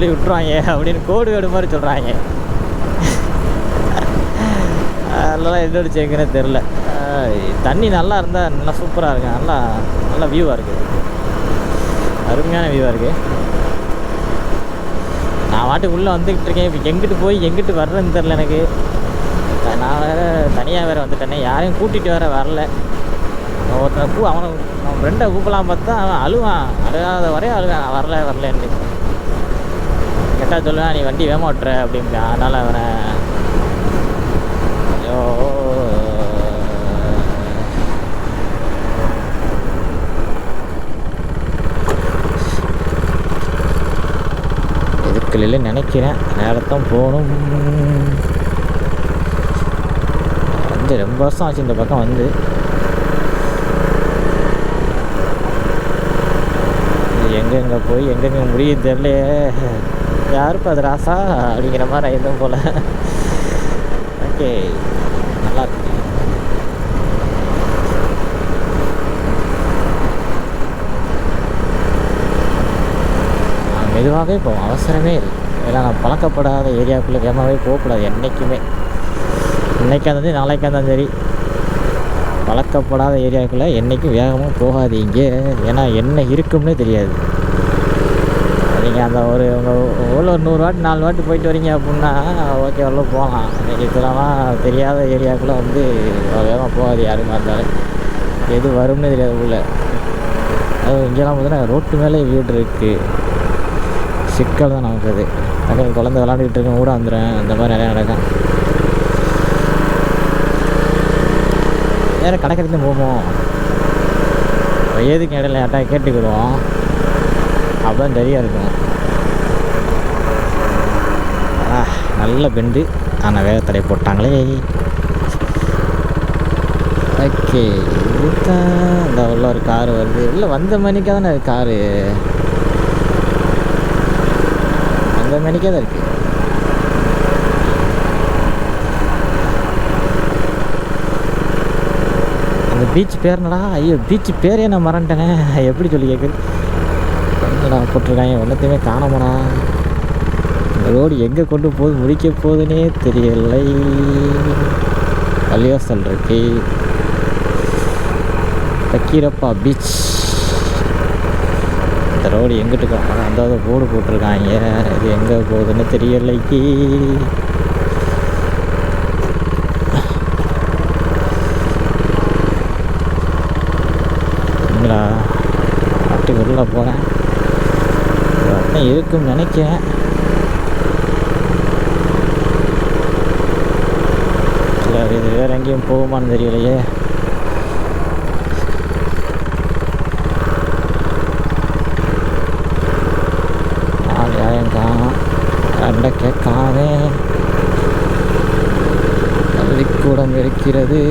சொல்லி விட்டுருவாங்க அப்படின்னு கோடு வேடு மாதிரி சொல்கிறாங்க. அதெல்லாம் எந்த சேர்க்குன்னே தெரில. தண்ணி நல்லா இருந்தால் நல்லா சூப்பராக இருக்குது. நல்லா நல்லா வியூவாக இருக்குது, அருமையான வியூவாக இருக்குது. நான் வாட்டுக்கு உள்ளே வந்துக்கிட்டு இருக்கேன். இப்போ எங்கிட்டு போய் எங்கிட்டு வர்றதுன்னு தெரில எனக்கு. நான் வேறு தனியாக வேறு வந்துட்டேனே, யாரையும் கூட்டிகிட்டு வேறு வரல. ஒருத்தனை அவன் ஃப்ரெண்டை கூப்பிடலாம் பார்த்தா அவன் அழுவான், அழுகாத வரையும் அழுவான், வரலன்னு கேட்டால் சொல்லுவேன், நீ வண்டி வேகமாக ஓட்டுற அப்படிம்பேன். அதனால் அவனை ஐயோ எதுக்குள்ள நினைக்கிறேன். நேரத்தான் போகணும். வந்து ரொம்ப வருஷம் ஆச்சு இந்த பக்கம் வந்து. எங்கெங்கே போய் எங்கெங்கே முடியுது தெரியலையே. யாருப்பா அது ராசா அப்படிங்கிற மாதிரி ஆயிருந்தோம் போல். ஓகே, நல்லா இருக்கு. மெதுவாகவே போவோம், அவசரமே இல்லை. ஏன்னா நான் பழக்கப்படாத ஏரியாவுக்குள்ளே வேகமாகவே போகக்கூடாது என்றைக்குமே. இன்றைக்கா இருந்தாலும் நாளைக்கா இருந்தாலும் சரி, பழக்கப்படாத ஏரியாவுக்குள்ளே என்றைக்கும் வேகமாக போகாதீங்க. ஏன்னா என்ன இருக்கும்னே தெரியாது. நீங்கள் அந்த உங்கள் ஒரு 100 வாட்டி 4 வாட்டி போயிட்டு வரீங்க அப்படின்னா ஓகே, அவ்வளோ போகலாம். இன்றைக்கி இதெல்லாம் தெரியாத ஏரியாவுக்குள்ளே வந்து வேகமாக போகாது யாருமா இருந்தாலும். எது வரும்னு தெரியாது உள்ள. அது இங்கெல்லாம் பார்த்தீங்கன்னா ரோட்டு மேலே வீடு இருக்குது. சிக்கல் தான் நமக்கு. அது அங்கே குழந்தை விளாண்டுக்கிட்டு இருக்கேன் கூட வந்துடுறேன். அந்த மாதிரி நிறையா நடக்கும். வேறு கடற்கரைக்கு போவோம். ஏதுக்கு இடையில யார்ட்டா கேட்டுக்கிடுவோம், அப்பதான் சரியாக இருக்கும். நல்ல பெண்டு, ஆனால் வேகத்தடை போட்டாங்களே. ஓகே, இதுதான் இந்த உள்ள ஒரு காரு வருது. இல்லை வந்த மணிக்காக தானே காரு, வந்த மணிக்கே தான் இருக்குது. அந்த பீச் பேர் என்னடா? ஐயோ, பீச் பேரே நான் மறந்துட்டேனே. எப்படி சொல்லி கேட்குது? என்னடா போட்டிருக்காங்க, ஒன்றத்தையுமே காணமாடா. இந்த ரோடு எங்கே கொண்டு போகுது, முடிக்க போகுதுன்னே தெரியலை. பள்ளிவாசல் இருக்கு, பக்கீரப்பா பீச். இந்த ரோடு எங்கிட்டு அந்த போர்டு போட்டிருக்காங்க, இது எங்கே போகுதுன்னு தெரியலைக்கு. நாட்டுக்கு உள்ளே போகிறேன், இருக்குன்னு நினைக்கிறேன். இல்லை, இது வேறு எங்கேயும் போகுமான்னு தெரியலையே. யாரும் கேட்காமே. பள்ளிக்கூடம் இருக்கிறது.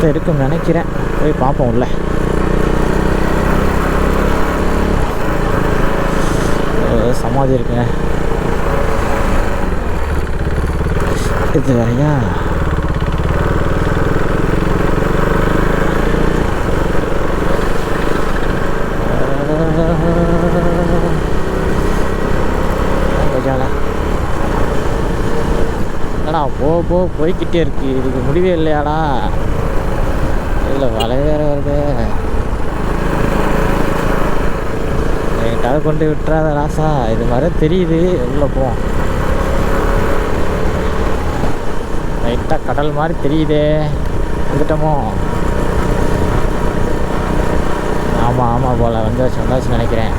இருக்குன்னு நினைக்கிறேன். போய் பார்ப்போம் உள்ள. சமாதி இருக்குங்க. இது வேறையா? என்னடா போய்கிட்டே இருக்கு, இதுக்கு முடிவே இல்லையாடா? இல்லை, வலை வேற வருது. என்கிட்ட கொண்டு விட்டுறாத ராசா. இது மாதிரி தெரியுது. உள்ளே போவோம். லைட்டாக கடல் மாதிரி தெரியுதே. வந்துட்டோமோ? ஆமாம் போல் வந்தாச்சு நினைக்கிறேன்.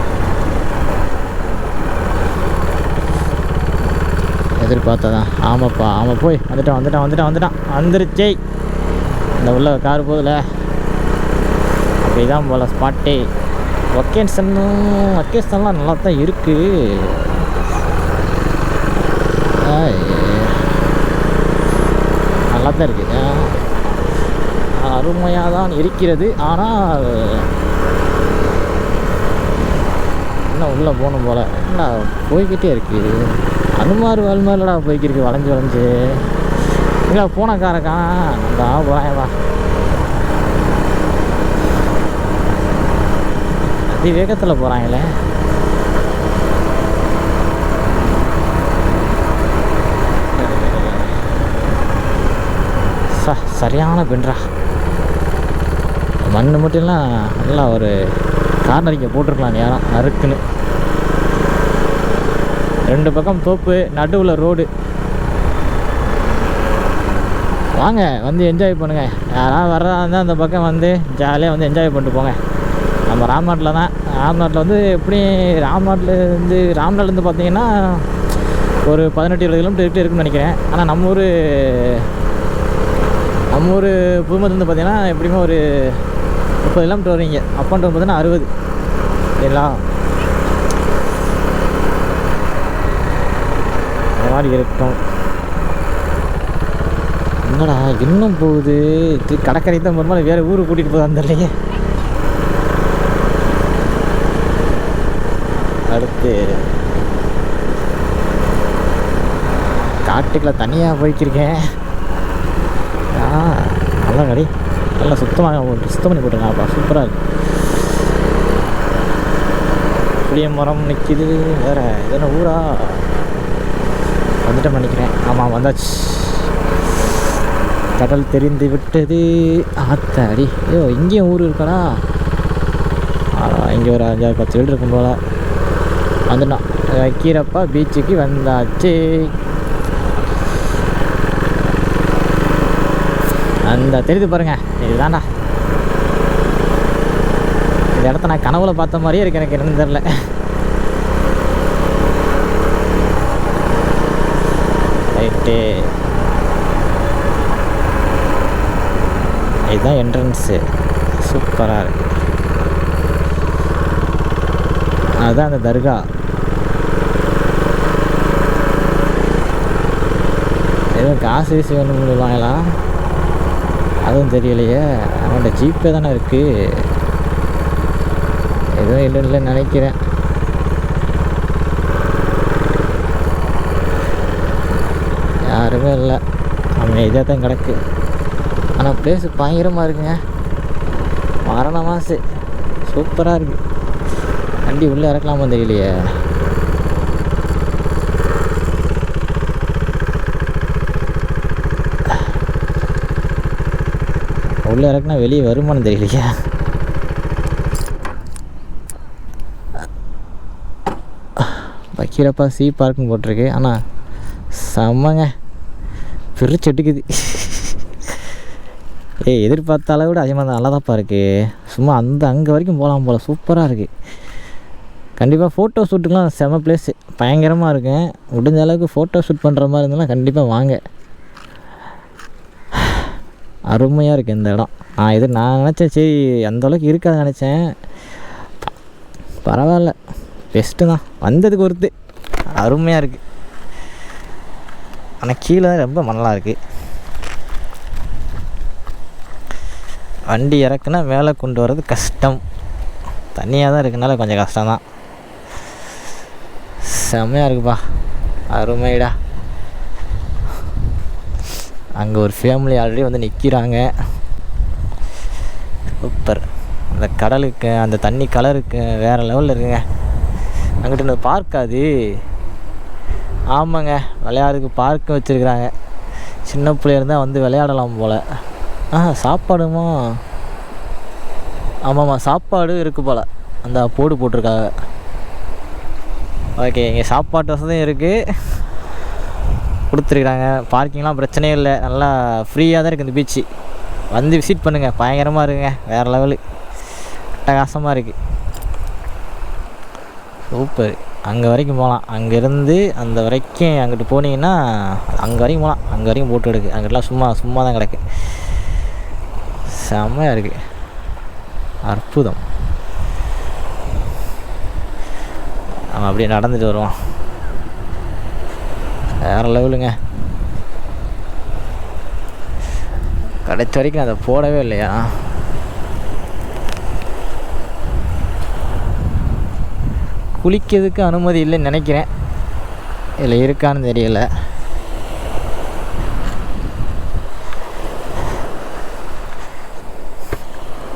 எதிர்பார்த்ததான். ஆமாப்பா, போய் வந்துட்டான். வந்துருச்சே. இந்த உள்ள கார் போதில் அப்படிதான் போல் ஸ்பாட்டே. லொக்கேஷன்லாம் நல்லா தான் இருக்குது. நல்லா தான் இருக்குது, அருமையாக தான் இருக்கிறது. ஆனால் இன்னும் உள்ளே போகணும் போல். என்னடா போய்கிட்டே இருக்குது. அனுமார் வாழ்மாரிலடா போய்க்கிருக்கு வளைஞ்சு வளைஞ்சு. இல்லை போன காரக்கா நான் போகிறேன். அதி வேகத்தில் போகிறாங்களே. சரியான பெண்ட்ரா. மண் மட்டும்லாம் நல்லா ஒரு கார்னரிங்க போட்டிருக்கலாம் நேரம் நறுக்குன்னு. 2 பக்கம் தோப்பு, நடுவில் ரோடு. வாங்க வந்து என்ஜாய் பண்ணுங்கள். யாராவது வர்றதா இருந்தால் அந்த பக்கம் வந்து ஜாலியாக வந்து என்ஜாய் பண்ணிட்டு போங்க. நம்ம ராம்நாட்டில் தான். ராம்நாட்டில் வந்து எப்படி ராம்நாட்லேருந்து பார்த்தீங்கன்னா ஒரு 18-20 கிலோமீட்டர் இருக்குன்னு நினைக்கிறேன். ஆனால் நம்ம ஊர் புதுமத்துலேருந்து பார்த்தீங்கன்னா எப்படியுமே ஒரு 30 கிலோமீட்டர் வருவீங்க. அப் அண்ட் டவுன் பார்த்தீங்கன்னா 60. சரிங்களா? அந்த மாதிரி இருக்கும். என்னடா இன்னும் போகுது. இது கடற்கரை தான் மறுநாள் வேறு ஊருக்கு கூட்டிகிட்டு போகுது அந்த இல்லையே. அடுத்து காட்டுக்குள்ள தனியாக போய்க்கிருக்கேன். நல்லா கடை நல்லா சுத்தம் பண்ணி போட்டுருக்காப்பா. சூப்பராக இருக்குது. புளிய மரம் நிற்கிது. வேறு எதனா ஊரா வந்துட்டோம் நினைக்கிறேன். ஆமாம் வந்தாச்சு. கடல் தெரிந்து விட்டது. ஆத்தாடி. ஐயோ இங்கேயும் ஊர் இருக்காடா. இங்கே ஒரு 5-10 வீடு இருக்கும் போல். வந்துட்டோம். வைக்கிறப்பா பீச்சுக்கு வந்தாச்சு. அந்த தெரியுது பாருங்கள். இதுதான்டா இந்த இடத்த நான் கனவுல பார்த்த மாதிரியே இருக்கு. எனக்கு என்னன்னு தெரில. ரைட்டு. இதுதான் என்ட்ரன்ஸு. சூப்பராக இருக்கு. அதுதான் அந்த தர்கா. எதுவும் காசு வீசி வேணும் சொல்லுவாங்களா அதுவும் தெரியலையே. அவன்கிட்ட ஜிபே தானே இருக்குது. எதுவும் இல்லைன்னு நினைக்கிறேன். யாருமே இல்லை. அமைதியாக தான் கிடக்கு. ஆனால் ப்ளேஸு பயங்கரமாக இருக்குங்க. மரண மாசு சூப்பராக இருக்குது. வண்டி உள்ளே இறக்கலாமா தெரியலையே. உள்ளே இறக்குனா வெளியே வருமானு தெரியலையா. வைக்கிறப்பா சி பார்க்குன்னு போட்டிருக்கு. ஆனால் செம்மங்க பிரிச்சு எடுக்குது. எதிர்பார்த்த அளவு விட அதிகமாக தான் நல்லாதான்ப்பா இருக்குது. சும்மா அங்கே வரைக்கும் போகலாம் போல். சூப்பராக இருக்குது. கண்டிப்பாக ஃபோட்டோ ஷூட்டுக்கெலாம் செம்ம ப்ளேஸு. பயங்கரமாக இருக்கும். முடிஞ்ச அளவுக்கு ஃபோட்டோ ஷூட் பண்ணுற மாதிரி இருந்தாலும் கண்டிப்பாக வாங்க. அருமையாக இருக்குது இந்த இடம். நான் நினச்சேன் சரி அந்தளவுக்கு இருக்காது நினச்சேன். பரவாயில்ல, பெஸ்ட்டு தான். வந்ததுக்கு ஒருத்து அருமையாக இருக்குது. ஆனால் கீழே ரொம்ப மணலாக இருக்குது. வண்டி இறக்குனா மேலே கொண்டு வர்றது கஷ்டம். தண்ணியாக தான் இருக்குனால கொஞ்சம் கஷ்டம்தான். செம்மையாக இருக்குப்பா. அருமைடா. அங்கே ஒரு ஃபேமிலி ஆல்ரெடி வந்து நிற்கிறாங்க. சூப்பர். அந்த கடலுக்கு அந்த தண்ணி கலருக்கு வேறு லெவலில் இருக்குங்க. அங்கிட்ட இந்த பார்க் அது. ஆமாங்க, விளையாடுறதுக்கு பார்க்கு வச்சுருக்குறாங்க. சின்ன பிள்ளையா இருந்தால் வந்து விளையாடலாம் போல். சாப்பாடுமா? ஆமாம்மா, சாப்பாடு இருக்குது போல். அந்த போடு போட்டிருக்காங்க. ஓகே, இங்கே சாப்பாட்டு வசதியும் இருக்குது, கொடுத்துருக்குறாங்க. பார்க்கிங்லாம் பிரச்சனையே இல்லை. நல்லா ஃப்ரீயாக தான் இருக்குது இந்த பீச்சு. வந்து விசிட் பண்ணுங்கள். பயங்கரமாக இருக்குங்க. வேறு லெவலு. அட்டகாசமாக இருக்குது. சூப்பர். அங்கே வரைக்கும் போகலாம். அங்கேருந்து அந்த வரைக்கும் அங்கிட்டு போனீங்கன்னா அங்கே வரைக்கும் போகலாம். அங்கே வரைக்கும் போட்டு எடுக்கு. அங்கிட்டலாம் சும்மா தான் கிடக்கு. செம்மையாக இருக்குது. அற்புதம். நம்ம அப்படியே நடந்துட்டு வருவோம். வேறு லெவலுங்க. கிடைச்ச வரைக்கும் அதை போடவே இல்லையா? குளிக்கிறதுக்கு அனுமதி இல்லைன்னு நினைக்கிறேன். இதில் இருக்கான்னு தெரியல.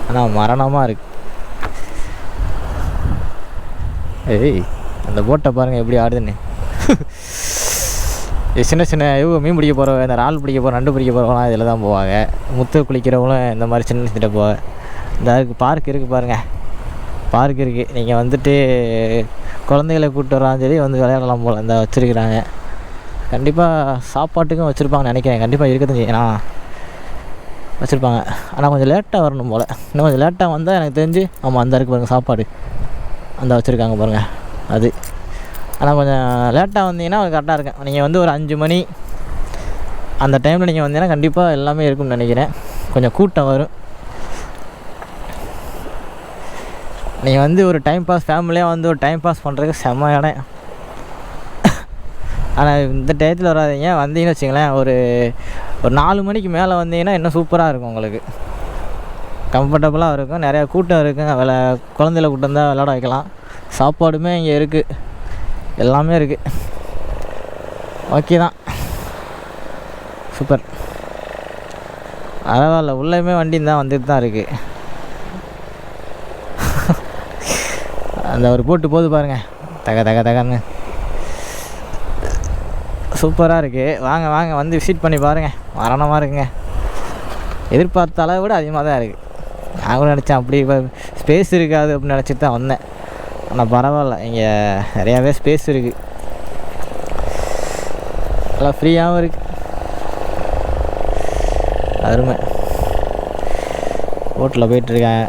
ஆனால் மரணமாக இருக்கு. ஏய், அந்த போட்டை பாருங்கள் எப்படி ஆடுதுன்னு. சின்ன சின்ன மீன் பிடிக்க போகிறவங்க, இந்த இறால் பிடிக்க போகிற, நண்டு பிடிக்க போகிறவங்களாம் இதில் தான் போவாங்க. முத்து குளிக்கிறவங்களும் இந்த மாதிரி சின்ன சின்ன போவாங்க. இந்த அதுக்கு பார்க் இருக்குது பாருங்கள், பார்க் இருக்குது. நீங்கள் வந்துட்டு குழந்தைகளை கூப்பிட்டு வரான்னு சொல்லி வந்து விளையாடலாம் போல். இந்த வச்சுருக்குறாங்க. கண்டிப்பாக சாப்பாட்டுக்கும் வச்சுருப்பாங்கன்னு நினைக்கிறேன். கண்டிப்பாக இருக்கதான் செய்யணும், வச்சுருப்பாங்க. ஆனால் கொஞ்சம் லேட்டாக வரணும் போல். இன்னும் கொஞ்சம் லேட்டாக வந்தால் எனக்கு தெரிஞ்சு ஆமாம் அந்த இருக்குது பாருங்கள் சாப்பாடு, அந்த வச்சுருக்காங்க பாருங்கள் அது. ஆனால் கொஞ்சம் லேட்டாக வந்தீங்கன்னா கரெக்டாக இருக்கும். நீங்கள் வந்து ஒரு 5 மணி அந்த டைமில் நீங்கள் வந்தீங்கன்னா கண்டிப்பாக எல்லாமே இருக்கும்னு நினைக்கிறேன். கொஞ்சம் கூட்டம் வரும். நீங்கள் வந்து ஒரு டைம் பாஸ், ஃபேமிலியாக வந்து ஒரு டைம் பாஸ் பண்ணுறதுக்கு செம்ம இடம். ஆனால் இந்த டயத்தில் வராதிங்க. வந்தீங்கன்னு வச்சுங்களேன், ஒரு 4 மணிக்கு மேலே வந்தீங்கன்னா இன்னும் சூப்பராக இருக்கும். உங்களுக்கு கம்ஃபர்டபுளாக இருக்கும். நிறையா கூட்டம் இருக்குங்க. குழந்தையில கூட்டம் தான் விளையாட வைக்கலாம். சாப்பாடுமே இங்கே இருக்குது, எல்லாமே இருக்குது. ஓகே தான், சூப்பர். பரவாயில்ல, உள்ளேயுமே வண்டி தான் வந்துட்டு தான் இருக்குது. அந்த ஒரு போட்டு போது பாருங்கள், தக தக தகன்னு சூப்பராக இருக்குது. வாங்க வாங்க வந்து விசிட் பண்ணி பாருங்கள். மரணமாக இருக்குங்க. எதிர்பார்த்த அளவை விட அதிகமாக தான் இருக்குது. நான் கூட நினச்சேன் அப்படி ஸ்பேஸ் இருக்காது அப்படின்னு நினச்சிட்டு தான் வந்தேன். ஆனால் பரவாயில்ல, இங்கே நிறையாவே ஸ்பேஸ் இருக்குது. நல்லா ஃப்ரீயாகவும் இருக்குது. அருமை. போட்டில் போயிட்டுருக்கேன்.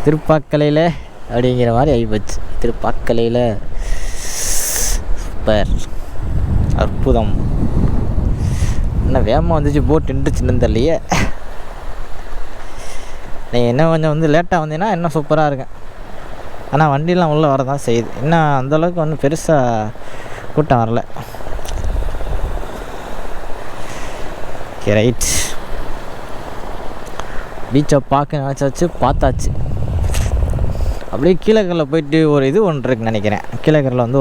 திருப்பாக்கலையில் அப்படிங்கிற மாதிரி ஆகிப்போச்சு. திருப்பாக்கலையில் சூப்பர், அற்புதம். என்ன வேகமாக வந்துச்சு, போட் நின்றுச்சுன்னு தெரியலையே. நீங்கள் என்ன கொஞ்சம் வந்து லேட்டாக வந்தீங்கன்னா இன்னும் சூப்பராக இருக்கும். ஆனால் வண்டியெலாம் உள்ளே வர தான் செய்யுது. இன்னும் அந்தளவுக்கு ஒன்றும் பெருசாக கூட்டம் வரல. Okay, right. பீச்சை பார்க்க நினச்சாச்சு, பார்த்தாச்சு. அப்படியே கீழக்கரில் போயிட்டு ஒரு இது ஒன்று இருக்குன்னு நினைக்கிறேன். கீழக்கரில் வந்து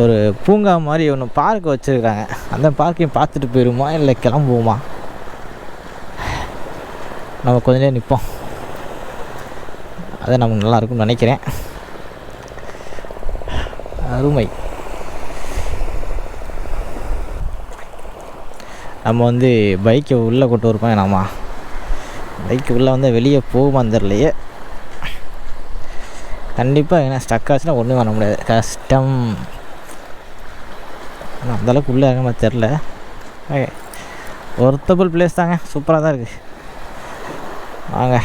ஒரு பூங்கா மாதிரி ஒன்று பார்க் வச்சுருக்காங்க. அந்த பார்க்கையும் பார்த்துட்டு போயிடுமா இல்லை கிளம்புவோமா? நம்ம கொஞ்ச நேரம் நிற்போம். அது நமக்கு நல்லாயிருக்கும்னு நினைக்கிறேன். அருமை. நம்ம வந்து பைக்கை உள்ளே கொண்டு வருப்போம். நம்ம பைக்கு உள்ளே வந்து வெளியே போகுமான்னு தெரியலையே. கண்டிப்பாக ஏன்னா ஸ்டக் ஆச்சுன்னா ஒன்றும் பண்ண முடியாது, கஷ்டம். ஆனால் அந்தளவுக்கு உள்ளே இருக்க மாதிரி தெரில. ஓகே, ஒர்த்தபிள் பிளேஸ் தாங்க, சூப்பராக தான் இருக்குது. வாங்க.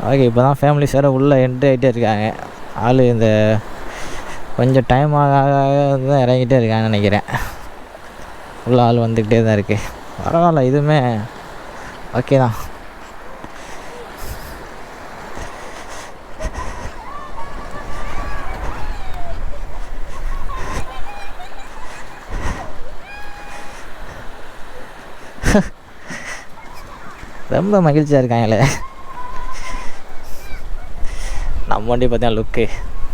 ஓகே, இப்போ தான் ஃபேமிலிஸ் வேறு உள்ளே என்ட்ரி ஆகிட்டே இருக்காங்க. ஆள் இந்த கொஞ்சம் டைம் ஆக தான் இறங்கிட்டே இருக்காங்கன்னு நினைக்கிறேன். உள்ள ஆள் வந்துக்கிட்டே தான் இருக்குது. பரவாயில்ல, இதுவுமே ஓகே தான். ரொம்ப மகிழ்ச்சியாக இருக்காங்களே. நம்ம வண்டி பார்த்தீங்கன்னா லுக்கு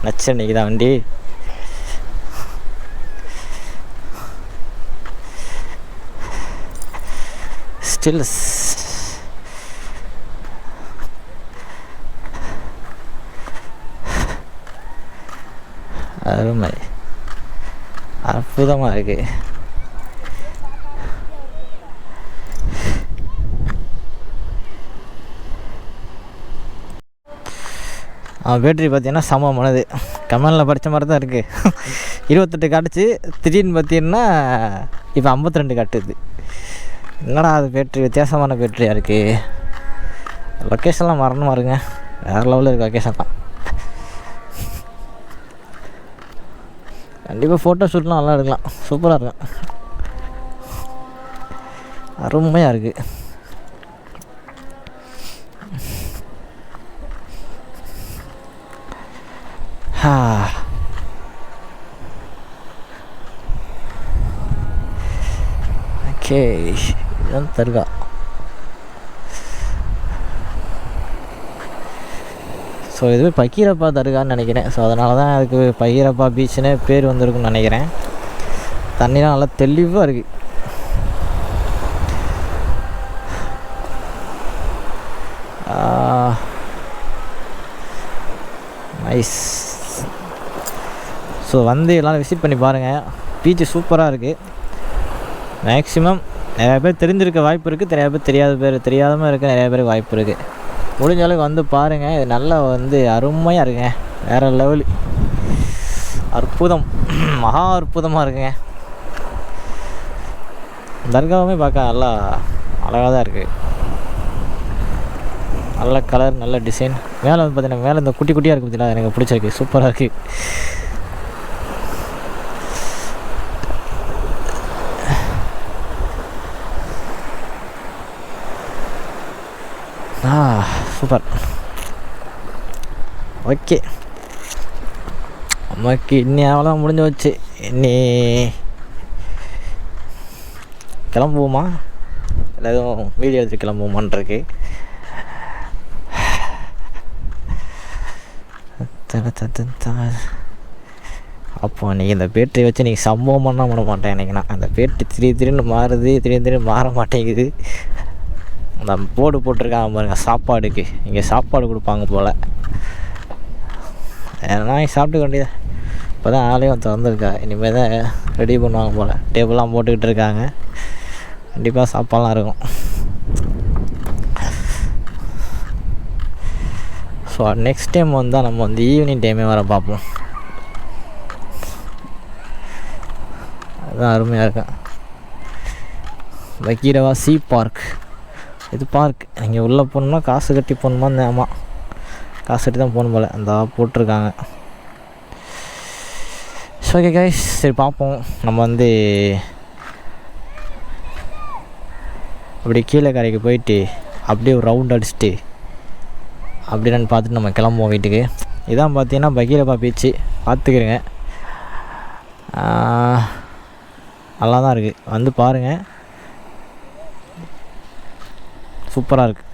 நச்சு. அன்றைக்கி தான் வண்டி ஸ்டில் அருமை, அற்புதமாக இருக்குது. பேட்ரி பார்த்தீங்கன்னா சமமானது. கமெண்டில் படித்த மாதிரி தான் இருக்குது. 28 காட்டுச்சு, திடீர்னு பார்த்தீங்கன்னா இப்போ 52 காட்டுது. என்னடா அது பேட்ரி வித்தியாசமான பேட்ரியாக இருக்குது. லொக்கேஷன்லாம் மரணமாக இருங்க, வேறு லெவலில் இருக்குது லொக்கேஷன்லாம். கண்டிப்பாக ஃபோட்டோ ஷூட்லாம் நல்லா எடுக்கலாம், சூப்பராக இருக்கும், அருமையாக இருக்குது. ஓகே, இதுதான் தர்கா. ஸோ இது பக்கீரப்பா தர்கான்னு நினைக்கிறேன். ஸோ அதனால தான் அதுக்கு பக்கீரப்பா பீச்சுன்னு பேர் வந்திருக்குன்னு நினைக்கிறேன். தண்ணிலாம் நல்லா தெளிவாக இருக்குது. நைஸ். ஸோ வந்து எல்லோரும் விசிட் பண்ணி பாருங்கள். பீச்சு சூப்பராக இருக்குது. மேக்ஸிமம் நிறையா பேர் தெரிஞ்சிருக்க வாய்ப்பு இருக்குது, நிறையா பேர் தெரியாதமாக இருக்க நிறையா பேருக்கு வாய்ப்பு இருக்குது. முடிஞ்ச அளவுக்கு வந்து பாருங்கள். இது நல்லா வந்து அருமையாக இருக்குங்க. வேறு லெவலு, அற்புதம், மகா அற்புதமாக இருக்குங்க. தர்காவுமே பார்க்க நல்லா அழகாக தான் இருக்குது. நல்ல கலர், நல்ல டிசைன். மேலே வந்து பார்த்தீங்கன்னா மேலே இந்த குட்டி குட்டியாக இருக்குது பார்த்தீங்களா, எனக்கு பிடிச்சிருக்கு, சூப்பராக இருக்குது. சூப்பர். ஓகே, நமக்கு இன்னி அவ்வளோ முடிஞ்சு வச்சு. இன்னி கிளம்புவோமா, இல்லை எதுவும் வீடியோ எடுத்து கிளம்புவோமான்ருக்கு. அப்போ நீங்கள் இந்த பேட்டரி வச்சு நீங்கள் சம்பவம் பண்ண மாட்டேன். எனக்கு நான் அந்த பேட்டரி திடீர்னு மாறுது, திடீர்னு மாற மாட்டேங்குது. அந்த போர்டு போட்டிருக்காங்க பாருங்க, சாப்பாடுக்கு இங்கே சாப்பாடு கொடுப்பாங்க போல். ஏன்னா சாப்பிட்டுக்க வேண்டியதான். இப்போ தான் ஆலயம் திறந்துருக்கா, இனிமேல் தான் ரெடி பண்ணுவாங்க போல். டேபிள்லாம் போட்டுக்கிட்டு இருக்காங்க. கண்டிப்பாக சாப்பாடெலாம் இருக்கும். ஸோ நெக்ஸ்ட் டைம் வந்தால் நம்ம வந்து ஈவினிங் டைமே வர பார்ப்போம். அதுதான் அருமையாக இருக்கும். Pakkirappa C park. இது பார்க். நீங்கள் உள்ளே போகணுன்னா காசு கட்டி போகணுமா? ஆமாம், காசு கட்டி தான் போகணும் போல். அந்த போட்டிருக்காங்க. ஸோ ஓகே கைஸ், சரி பார்ப்போம். நம்ம வந்து அப்படி கீழே கரைக்கு போயிட்டு அப்படியே ஒரு ரவுண்ட் அடிச்சுட்டு அப்படின்னு பார்த்துட்டு நம்ம கிளம்புவோம் வீட்டுக்கு. இதான் பார்த்தீங்கன்னா பக்கீரப்பா பீச்சு. பார்த்துக்கிறேங்க, நல்லா தான் இருக்குது. வந்து பாருங்கள், சூப்பராக இருக்குது.